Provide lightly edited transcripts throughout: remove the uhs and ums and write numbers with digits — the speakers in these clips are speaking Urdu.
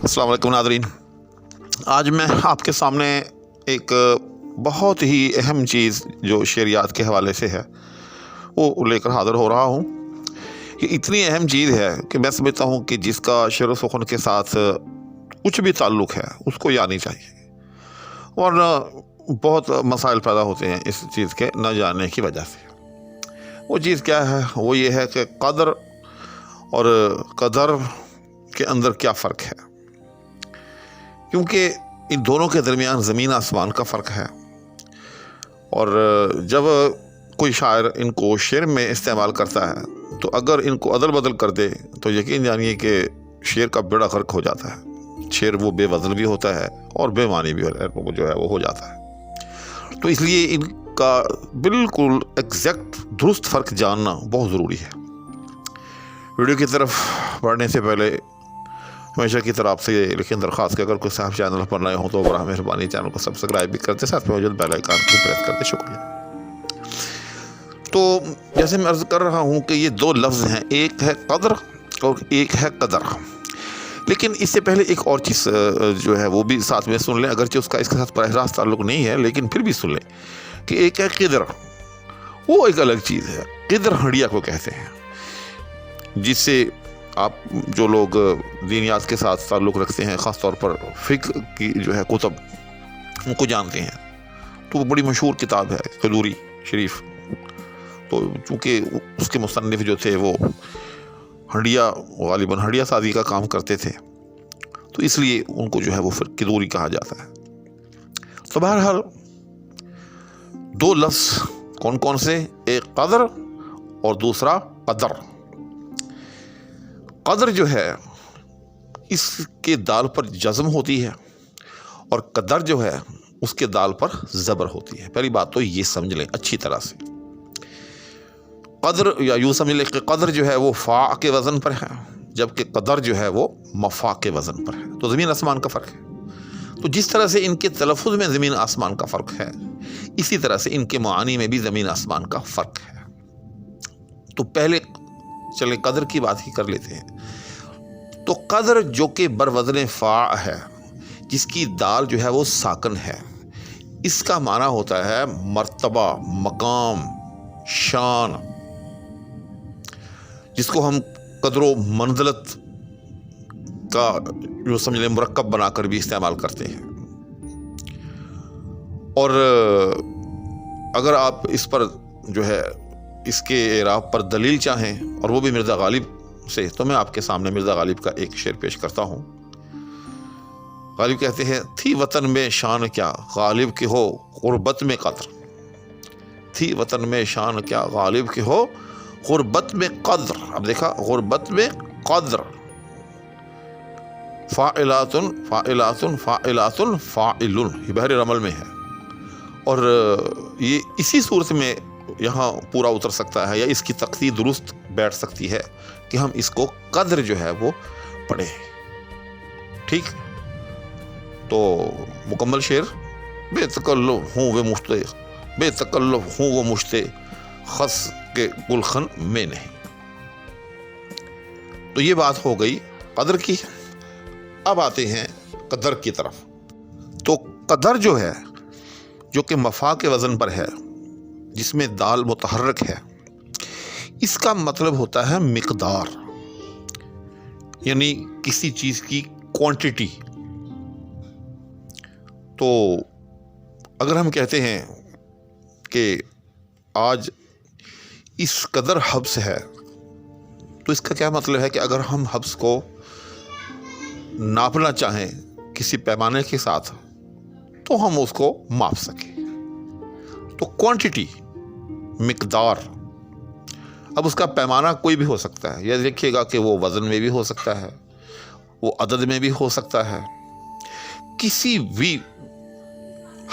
السلام علیکم ناظرین، آج میں آپ کے سامنے ایک بہت ہی اہم چیز جو شعریات کے حوالے سے ہے وہ لے کر حاضر ہو رہا ہوں۔ یہ اتنی اہم چیز ہے کہ میں سمجھتا ہوں کہ جس کا شعر و سخن کے ساتھ کچھ بھی تعلق ہے اس کو یہ آنی چاہیے، ورنہ بہت مسائل پیدا ہوتے ہیں اس چیز کے نہ جاننے کی وجہ سے۔ وہ چیز کیا ہے؟ وہ یہ ہے کہ قدر اور قدر کے اندر کیا فرق ہے، کیونکہ ان دونوں کے درمیان زمین آسمان کا فرق ہے۔ اور جب کوئی شاعر ان کو شعر میں استعمال کرتا ہے تو اگر ان کو عدل بدل کر دے تو یقین جانیے کہ شعر کا بیڑا غرق ہو جاتا ہے۔ شعر وہ بے وزن بھی ہوتا ہے اور بے معنی بھی جو ہے وہ ہو جاتا ہے۔ تو اس لیے ان کا بالکل ایگزیکٹ درست فرق جاننا بہت ضروری ہے۔ ویڈیو کی طرف بڑھنے سے پہلے ہمیشہ کی طرح آپ سے یہ لیکن درخواست کہ اگر کوئی صاحب چینل پر نئے ہوں تو براہ مہربانی چینل کو سبسکرائب بھی کرتے، ساتھ میں موجود بیل آئیکن کو پریس کرتے۔ شکریہ۔ تو جیسے میں عرض کر رہا ہوں کہ یہ دو لفظ ہیں، ایک ہے قدر اور ایک ہے قدر۔ لیکن اس سے پہلے ایک اور چیز جو ہے وہ بھی ساتھ میں سن لیں، اگرچہ اس کا اس کے ساتھ براہ راست تعلق نہیں ہے لیکن پھر بھی سن لیں کہ ایک ہے قدر، وہ ایک الگ چیز ہے۔ قدر ہنڈیا کو کہتے ہیں، جس سے آپ جو لوگ دینیات کے ساتھ تعلق رکھتے ہیں، خاص طور پر فقہ کی جو ہے کتب ان کو جانتے ہیں۔ تو وہ بڑی مشہور کتاب ہے قدوری شریف۔ تو چونکہ اس کے مصنف جو تھے وہ ہنڈیا، غالباً ہنڈیا سازی کا کام کرتے تھے، تو اس لیے ان کو جو ہے وہ پھر قدوری کہا جاتا ہے۔ تو بہرحال دو لفظ کون کون سے؟ ایک قدر اور دوسرا قدر۔ قدر جو ہے اس کے دال پر جزم ہوتی ہے اور قدر جو ہے اس کے دال پر زبر ہوتی ہے۔ پہلی بات تو یہ سمجھ لیں اچھی طرح سے۔ قدر یا یوں سمجھ لیں کہ قدر جو ہے وہ فا کے وزن پر ہے، جبکہ قدر جو ہے وہ مفا کے وزن پر ہے۔ تو زمین آسمان کا فرق ہے۔ تو جس طرح سے ان کے تلفظ میں زمین آسمان کا فرق ہے، اسی طرح سے ان کے معانی میں بھی زمین آسمان کا فرق ہے۔ تو پہلے چلے قدر کی بات ہی کر لیتے ہیں۔ تو قدر جو کہ بروزن فا ہے، جس کی دال جو ہے وہ ساکن ہے، اس کا معنی ہوتا ہے مرتبہ، مقام، شان، جس کو ہم قدر و منزلت کا جو سمجھ لیں مرکب بنا کر بھی استعمال کرتے ہیں۔ اور اگر آپ اس پر جو ہے اس کے اعراب پر دلیل چاہیں اور وہ بھی مرزا غالب سے، تو میں آپ کے سامنے مرزا غالب کا ایک شعر پیش کرتا ہوں۔ غالب کہتے ہیں، تھی وطن میں شان کیا غالب کے ہو غربت میں قدر، تھی وطن میں شان کیا غالب کے ہو غربت میں قدر۔ اب دیکھا، غربت میں قدر، فاعلاتن فاعلاتن فاعلاتن فاعل، یہ بحر رمل میں ہے۔ اور یہ اسی صورت میں یہاں پورا اتر سکتا ہے، یا اس کی تقسیم درست بیٹھ سکتی ہے کہ ہم اس کو قدر جو ہے وہ پڑھیں۔ ٹھیک؟ تو مکمل شعر، بے تکلف ہوں وہ مشتے، بے تکلف ہوں وہ مشتے، خس کے گلخن میں نہیں۔ تو یہ بات ہو گئی قدر کی۔ اب آتے ہیں قدر کی طرف۔ تو قدر جو ہے، جو کہ مفا کے وزن پر ہے، جس میں دال متحرک ہے، اس کا مطلب ہوتا ہے مقدار، یعنی کسی چیز کی کوانٹٹی۔ تو اگر ہم کہتے ہیں کہ آج اس قدر حبس ہے، تو اس کا کیا مطلب ہے کہ اگر ہم حبس کو ناپنا چاہیں کسی پیمانے کے ساتھ تو ہم اس کو ماپ سکیں۔ تو کوانٹٹی، مقدار، اب اس کا پیمانہ کوئی بھی ہو سکتا ہے۔ یہ دیکھیے گا کہ وہ وزن میں بھی ہو سکتا ہے، وہ عدد میں بھی ہو سکتا ہے، کسی بھی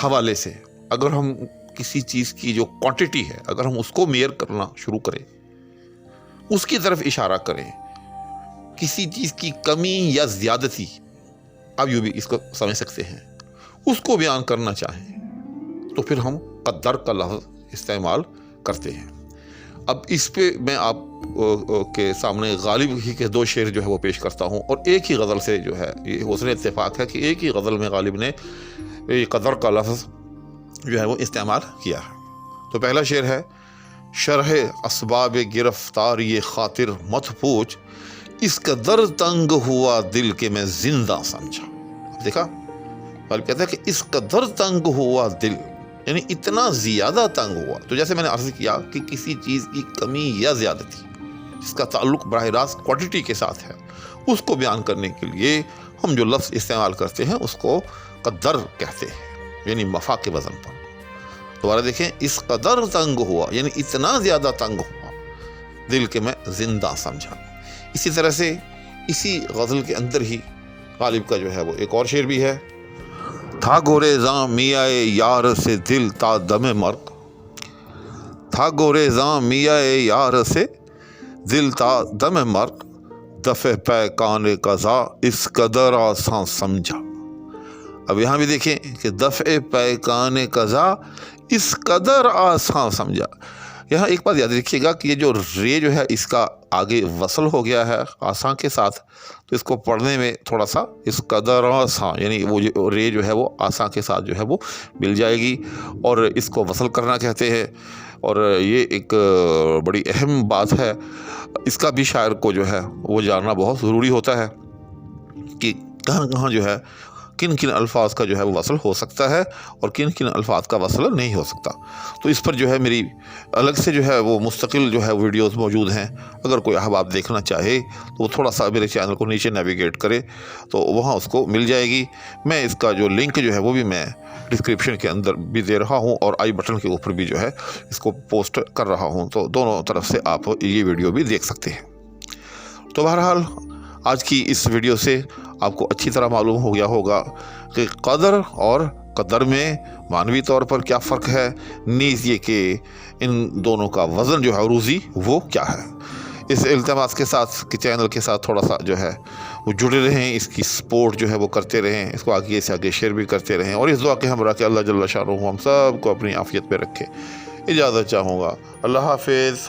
حوالے سے اگر ہم کسی چیز کی جو کوانٹٹی ہے اگر ہم اس کو میئر کرنا شروع کریں، اس کی طرف اشارہ کریں، کسی چیز کی کمی یا زیادتی، اب یوں بھی اس کو سمجھ سکتے ہیں، اس کو بیان کرنا چاہیں تو پھر ہم قدر کا لفظ استعمال کرتے ہیں۔ اب اس پہ میں آپ کے سامنے غالب ہی کے 2 شعر جو ہے وہ پیش کرتا ہوں، اور ایک ہی غزل سے جو ہے یہ حسن اتفاق ہے کہ ایک ہی غزل میں غالب نے قدر کا لفظ جو ہے وہ استعمال کیا ہے۔ تو پہلا شعر ہے: شرح اسباب گرفتاری خاطر مت پوچھ، اس قدر تنگ ہوا دل کہ میں زندہ سمجھا۔ دیکھا، غالب کہتا ہے کہ اس قدر تنگ ہوا دل، یعنی اتنا زیادہ تنگ ہوا۔ تو جیسے میں نے عرض کیا کہ کسی چیز کی کمی یا زیادتی جس کا تعلق براہ راست کوانٹٹی کے ساتھ ہے، اس کو بیان کرنے کے لیے ہم جو لفظ استعمال کرتے ہیں اس کو قدر کہتے ہیں، یعنی مفع کے وزن پر۔ دوبارہ دیکھیں، اس قدر تنگ ہوا یعنی اتنا زیادہ تنگ ہوا دل کہ میں زندہ سمجھا۔ اسی طرح سے اسی غزل کے اندر ہی غالب کا جو ہے وہ ایک اور شعر بھی ہے: تھا گوریزاں میاں یار سے دل تا دم مرگ، تھا گوریزاں میاں یار سے دل تا دم مرگ، دفع پیکان قضا اس قدر آسان سمجھا۔ اب یہاں بھی دیکھیں کہ دفع پیکان قضا اس قدر آسان سمجھا۔ یہاں ایک بات یاد رکھیے گا کہ یہ جو رے جو ہے اس کا آگے وصل ہو گیا ہے آسان کے ساتھ، تو اس کو پڑھنے میں تھوڑا سا اس قدر آسان، یعنی وہ جو رے جو ہے وہ آسان کے ساتھ جو ہے وہ مل جائے گی، اور اس کو وصل کرنا کہتے ہیں۔ اور یہ ایک بڑی اہم بات ہے، اس کا بھی شاعر کو جو ہے وہ جاننا بہت ضروری ہوتا ہے کہ کہاں کہاں جو ہے کن کن الفاظ کا جو ہے وہ وصل ہو سکتا ہے اور کن کن الفاظ کا وصل نہیں ہو سکتا۔ تو اس پر جو ہے میری الگ سے جو ہے وہ مستقل جو ہے ویڈیوز موجود ہیں، اگر کوئی احباب دیکھنا چاہے تو وہ تھوڑا سا میرے چینل کو نیچے نیویگیٹ کرے تو وہاں اس کو مل جائے گی۔ میں اس کا جو لنک جو ہے وہ بھی میں ڈسکرپشن کے اندر بھی دے رہا ہوں اور آئی بٹن کے اوپر بھی جو ہے اس کو پوسٹ کر رہا ہوں، تو دونوں طرف سے آپ یہ ویڈیو بھی دیکھ سکتے ہیں۔ تو بہرحال آج کی اس ویڈیو سے آپ کو اچھی طرح معلوم ہو گیا ہوگا کہ قدر اور قدر میں معنوی طور پر کیا فرق ہے، نیز یہ کہ ان دونوں کا وزن جو ہے عروضی وہ کیا ہے۔ اس التماس کے ساتھ کہ چینل کے ساتھ تھوڑا سا جو ہے وہ جڑے رہیں، اس کی سپورٹ جو ہے وہ کرتے رہیں، اس کو آگے سے آگے شیئر بھی کرتے رہیں، اور اس دعا کے ہمراہ کہ اللہ جل شانہ ہم سب کو اپنی عافیت پہ رکھے۔ اجازت چاہوں گا، اللہ حافظ۔